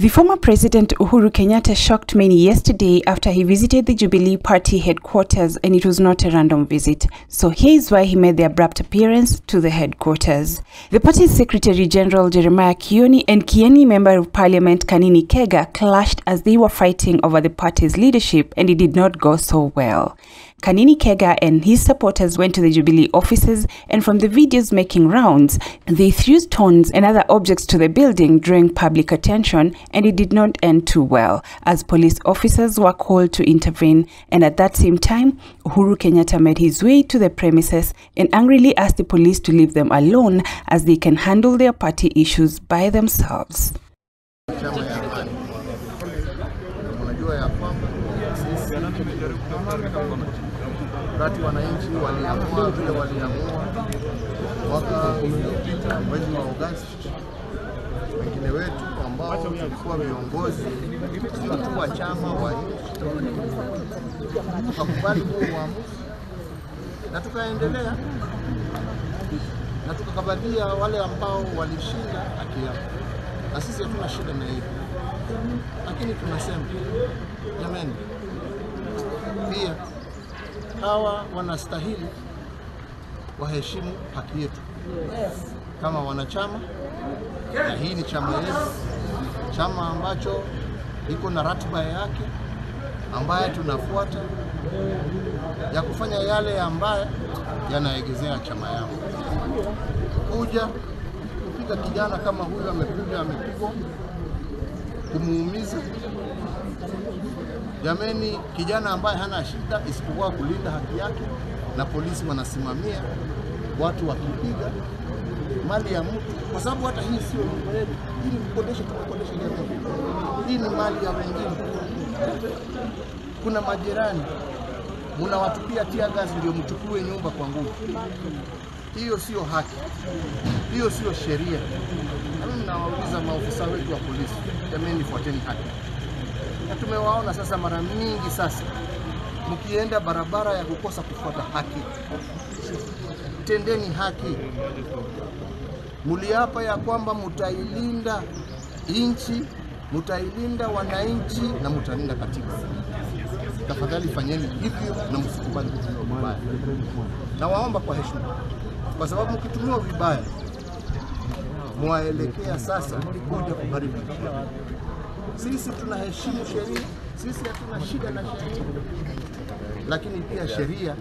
The former President Uhuru Kenyatta shocked many yesterday after he visited the Jubilee Party headquarters, and it was not a random visit. So here is why he made the abrupt appearance to the headquarters. The party's Secretary General Jeremiah Kioni and Kieni Member of Parliament Kanini Kega clashed as they were fighting over the party's leadership, and it did not go so well. Kanini Kega and his supporters went to the Jubilee offices, and from the videos making rounds, they threw stones and other objects to the building, drawing public attention, and it did not end too well, as police officers were called to intervene. And at that same time, Uhuru Kenyatta made his way to the premises and angrily asked the police to leave them alone, as they can handle their party issues by themselves. Wakati wananchi waliamua vile waliamua mwaka uliopita mwezi wa Agosti, wengine wetu ambao tulikuwa viongozi wa chama wa nchi tukakubali huo uamuzi na tukaendelea na tukakabalia wale ambao walishinda haki yao, na sisi hatuna shida na hiyo, lakini tunasema jamani, pia hawa wanastahili waheshimu haki yetu kama wanachama, na hii ni chama yetu, chama ambacho iko na ratiba yake ambayo tunafuata ya kufanya yale ambayo yanaegezea chama yao. Kuja kupiga kijana kama huyu amepigwa kumuumiza, jameni, kijana ambaye hana shida isipokuwa kulinda haki yake, na polisi wanasimamia watu wakipiga mali ya mtu, kwa sababu hata hii sio nyumba yetu, hii tumekodesha jamii, hii ni mali ya wengine. Kuna majirani mnawatupia tia gas ndio mchukue nyumba kwa nguvu. Hiyo sio haki, hiyo sio sheria. Mimi nawauliza maofisa wetu wa polisi, jameni, fuateni haki. Na tumewaona sasa mara mingi sasa mkienda barabara ya kukosa kufuata haki. Tendeni haki. Muliapa ya kwamba mutailinda nchi, mutailinda wananchi na mutalinda katiba. Tafadhali fanyeni hivyo na msikubali kutumiwa vibaya. Na waomba kwa heshima, kwa sababu mkitumiwa vibaya mwaelekea sasa kuja kuharibu. Sisi tunaheshimu sheria, sisi hatuna shida na sheria, lakini pia sheria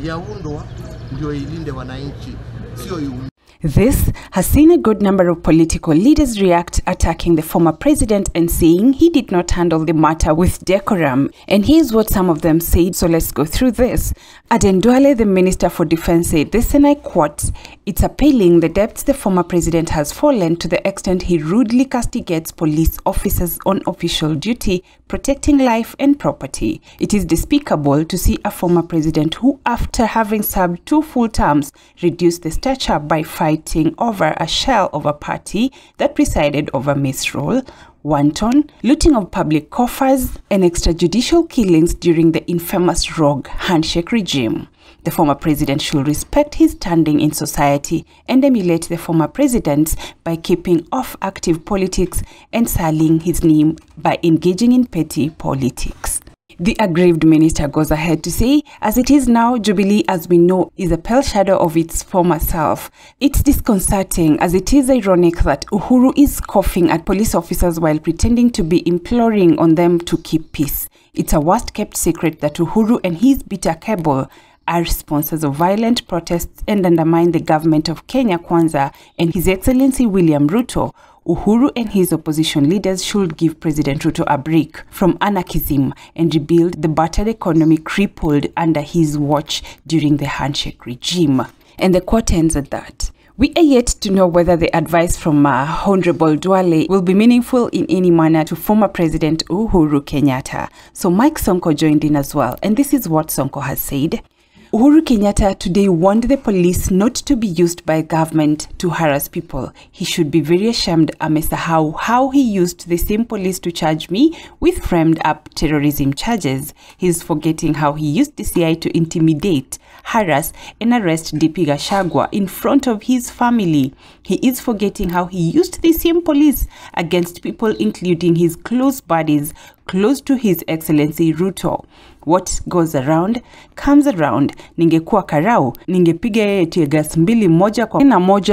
yaundwa ndio ilinde wananchi, sio iumbe. This has seen a good number of political leaders react, attacking the former president and saying he did not handle the matter with decorum. And here's what some of them said, so let's go through this. Aden Duale, the Minister for Defense, said this, and I quote, "It's appalling the depths the former president has fallen to the extent he rudely castigates police officers on official duty, protecting life and property. It is despicable to see a former president who, after having served 2 full terms, reduced the stature by fighting over a shell of a party that presided over misrule, wanton, looting of public coffers, and extrajudicial killings during the infamous rogue handshake regime. The former president should respect his standing in society and emulate the former presidents by keeping off active politics and sullying his name by engaging in petty politics." The aggrieved minister goes ahead to say, as it is now, Jubilee, as we know, is a pale shadow of its former self. It's disconcerting, as it is ironic that Uhuru is scoffing at police officers while pretending to be imploring on them to keep peace. It's a worst-kept secret that Uhuru and his bitter cabal are sponsors of violent protests and undermine the government of Kenya Kwanza and His Excellency William Ruto. Uhuru and his opposition leaders should give President Ruto a break from anarchism and rebuild the battered economy crippled under his watch during the handshake regime. And the quote ends at that. We are yet to know whether the advice from Honorable Duale will be meaningful in any manner to former President Uhuru Kenyatta. So Mike Sonko joined in as well, and this is what Sonko has said. Uhuru Kenyatta today warned the police not to be used by government to harass people. He should be very ashamed, amesahau how he used the same police to charge me with framed up terrorism charges. He's forgetting how he used DCI to intimidate, harass and arrest DP Gachagua in front of his family. He is forgetting how he used the same police against people including his close buddies, close to His Excellency Ruto. What goes around comes around. Ningekuwa karau, ningepiga yeye teargas mbili moja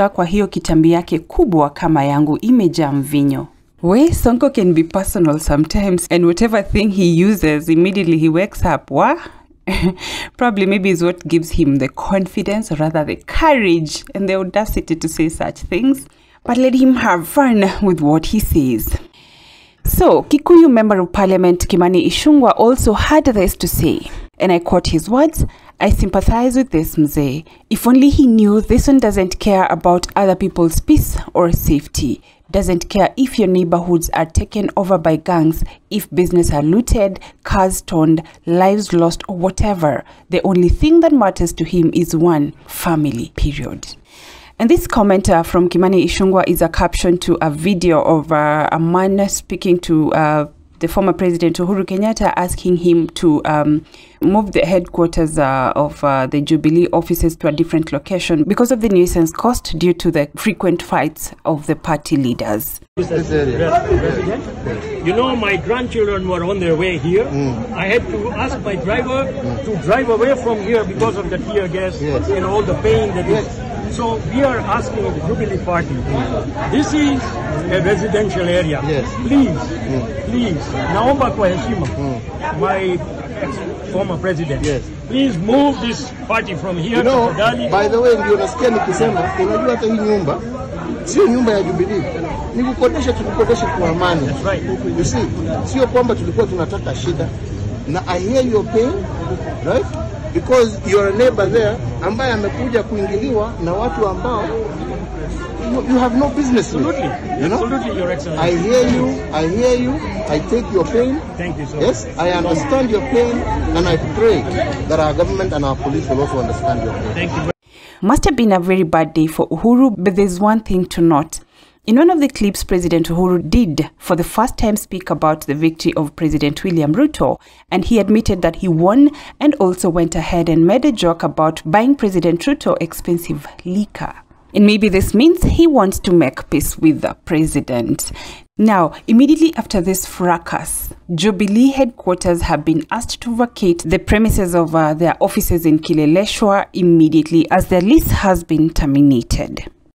kwa hiyo kitambi yake kubwa kama yangu imejaa mvinyo. Sonko can be personal sometimes, and whatever thing he uses, immediately he wakes up. Probably maybe is what gives him the confidence, or rather the courage and the audacity to say such things. But let him have fun with what he says. So, Kikuyu Member of Parliament Kimani Ichung'wah also had this to say, and I quote his words, "I sympathize with this mzee. If only he knew this one doesn't care about other people's peace or safety. Doesn't care if your neighborhoods are taken over by gangs, if business are looted, cars torn, lives lost or whatever. The only thing that matters to him is one, family, period." And this comment from Kimani Ichung'wah is a caption to a video of a man speaking to the former president Uhuru Kenyatta, asking him to move the headquarters of the Jubilee offices to a different location because of the nuisance caused due to the frequent fights of the party leaders. You know, my grandchildren were on their way here. I had to ask my driver to drive away from here because of the tear gas and all the pain that is. So we are asking the Jubilee Party, this is a residential area. Please, naomba kwa heshima, my former president, please move this party from here to Kodali. By the way, ndio nasikia nikisema, unajua hata hii nyumba sio nyumba ya Jubilee. Ni kukodesha, tukukodesha kwa amani. That's right. You see, sio kwamba tulikuwa tunataka shida. Na I hear your pain, right? Because you are a neighbor there ambaye amekuja kuingiliwa na watu ambao you have no business with. Absolutely. Absolutely, Your Excellency. I hear you, I take your pain. Thank you so Yes, I understand your pain, and I pray that our government and our police will also understand your pain. Thank you. Must have been a very bad day for Uhuru, but there's one thing to note. In one of the clips, President Uhuru did for the first time speak about the victory of President William Ruto, and he admitted that he won and also went ahead and made a joke about buying President Ruto expensive liquor. And maybe this means he wants to make peace with the president. Now, immediately after this fracas, Jubilee headquarters have been asked to vacate the premises of their offices in Kileleshwa immediately as their lease has been terminated.